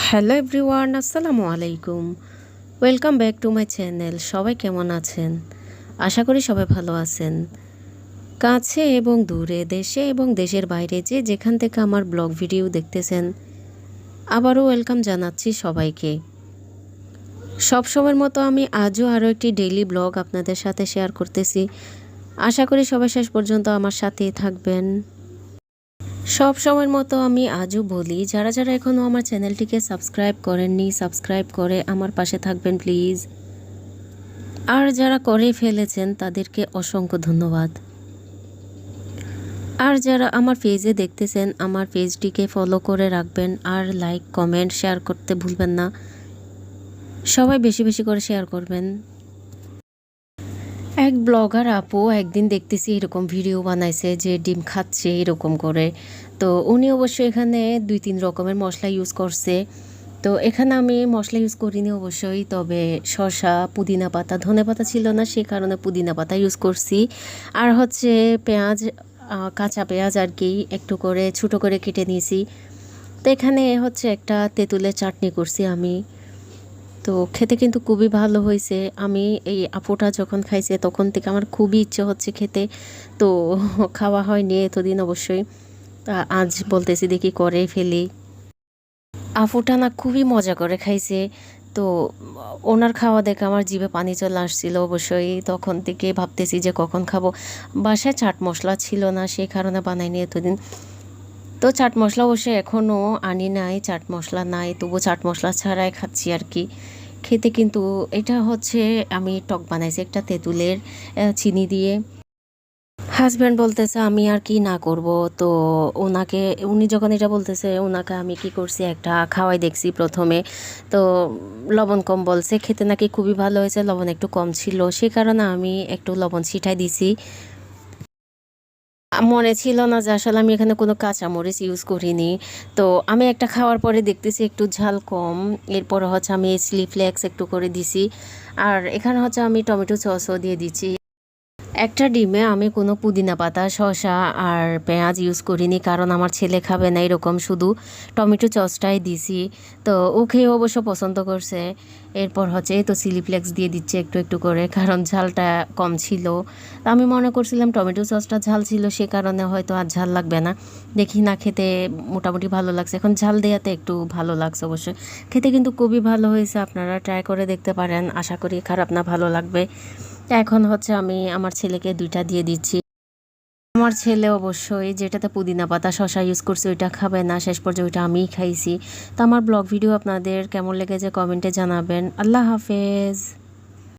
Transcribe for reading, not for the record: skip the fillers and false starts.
Hello everyone, আসসালামু আলাইকুম। Welcome back to my channel. সবাই কেমন আছেন? আশা করি সবাই ভালো আছেন। কাছে এবং দূরে, দেশে এবং দেশের বাইরে যে যেখান থেকে আমার ব্লগ ভিডিও দেখতেছেন, আবারও ওয়েলকাম জানাচ্ছি সবাইকে। সব সময়ের মতো আমি আজও আরও একটি ডেইলি ব্লগ আপনাদের সাথে শেয়ার করতেছি। আশা করি সবাই শেষ পর্যন্ত আমার সাথেই থাকবেন। সব সময়ের মতো আমি আজও বলি, যারা যারা এখনও আমার চ্যানেলটিকে সাবস্ক্রাইব করেননি, সাবস্ক্রাইব করে আমার পাশে থাকবেন প্লিজ। আর যারা করে ফেলেছেন তাদেরকে অসংখ্য ধন্যবাদ। আর যারা আমার পেজে দেখতেছেন, আমার পেজটিকে ফলো করে রাখবেন আর লাইক কমেন্ট শেয়ার করতে ভুলবেন না। সবাই বেশি বেশি করে শেয়ার করবেন। এক ব্লগার আপু একদিন দেখতেছি এরকম ভিডিও বানাইছে যে ডিম খাচ্ছে এরকম করে। তো উনি অবশ্যই এখানে 2-3 রকমের মশলা ইউজ করছে। তো এখানে আমি মশলা ইউজ করিনি অবশ্যই, তবে শসা, পুদিনা পাতা, ধনেপাতা ছিল না, সে কারণে পুদিনা পাতা ইউজ করছি। আর হচ্ছে পেঁয়াজ, কাঁচা পেঁয়াজ আর কি একটু করে ছোটো করে কেটে নিয়েছি। তো এখানে হচ্ছে একটা তেঁতুলের চাটনি করছি আমি। তো খেতে কিন্তু খুবই ভালো হয়েছে। আমি এই আপুটা যখন খাইছে তখন থেকে আমার খুবই ইচ্ছে হচ্ছে খেতে। তো খাওয়া হয়নি এতদিন অবশ্যই। আজ বলতেছি দেখি করে ফেলি। আপুটা না খুবই মজা করে খাইছে। তো ওনার খাওয়া দেখে আমার জিভে পানি চলে আসছিল অবশ্যই। তখন থেকে ভাবতেছি যে কখন খাবো। বাসায় চাট মশলা ছিল না, সেই কারণে বানাইনি এতদিন। তো চাট মশলা অবশ্যই এখনও আনি নাই, চাট মশলা নাই, তবু চাট মশলা ছাড়াই খাচ্ছি আর কি। খেতে কিন্তু এটা হচ্ছে আমি টক বানাইছি একটা তেঁতুলের, চিনি দিয়ে। হাজব্যান্ড বলতেছে আমি আর কি না করব। তো ওনাকে, উনি যখন এটা বলতেছে ওনাকে আমি কি করছি একটা খাওয়াই দেখছি প্রথমে। তো লবণ কম বলছে, খেতে নাকি খুবই ভালো হয়েছে, লবণ একটু কম ছিল, সে কারণে আমি একটু লবণ ছিটাই দিছি। মনে ছিল না যে আসলে আমি এখানে কোনো কাঁচামরিচ ইউজ করিনি। তো আমি একটা খাওয়ার পরে দেখতেছি একটু ঝাল কম। এরপর হচ্ছে আমি চিলি ফ্লেক্স একটু করে দিছি। আর এখানে হচ্ছে আমি টমেটো সসও দিয়ে দিচ্ছি। একটা ডিমে আমি কোনো পুদিনা পাতা, শসা আর পেঁয়াজ ইউজ করিনি, কারণ আমার ছেলে খাবে না এরকম, শুধু টমেটো সসটাই দিছি। তো ও খেয়ে অবশ্য পছন্দ করছে। এরপর হচ্ছে এই তো চিলি ফ্লেক্স দিয়ে দিচ্ছে একটু একটু করে, কারণ ঝালটা কম ছিল। তো আমি মনে করছিলাম টমেটো সসটা ঝাল ছিল, সে কারণে হয়তো আর ঝাল লাগবে না। দেখি না, খেতে মোটামুটি ভালো লাগছে। এখন ঝাল দেওয়াতে একটু ভালো লাগছে অবশ্যই। খেতে কিন্তু খুবই ভালো হয়েছে, আপনারা ট্রাই করে দেখতে পারেন। আশা করি খারাপ না, ভালো লাগবে। এখন হচ্ছে আমি আমার ছেলেকে 2টা দিয়ে দিচ্ছি। আমার ছেলে অবশ্যই যেটাতে পুদিনা পাতা শসা ইউজ করছে ওইটা খাবে না, শেষ পর্যন্ত ওইটা আমিই খাইছি। তো আমার ব্লগ ভিডিও আপনাদের কেমন লেগেছে কমেন্টে জানাবেন। আল্লাহ হাফেজ।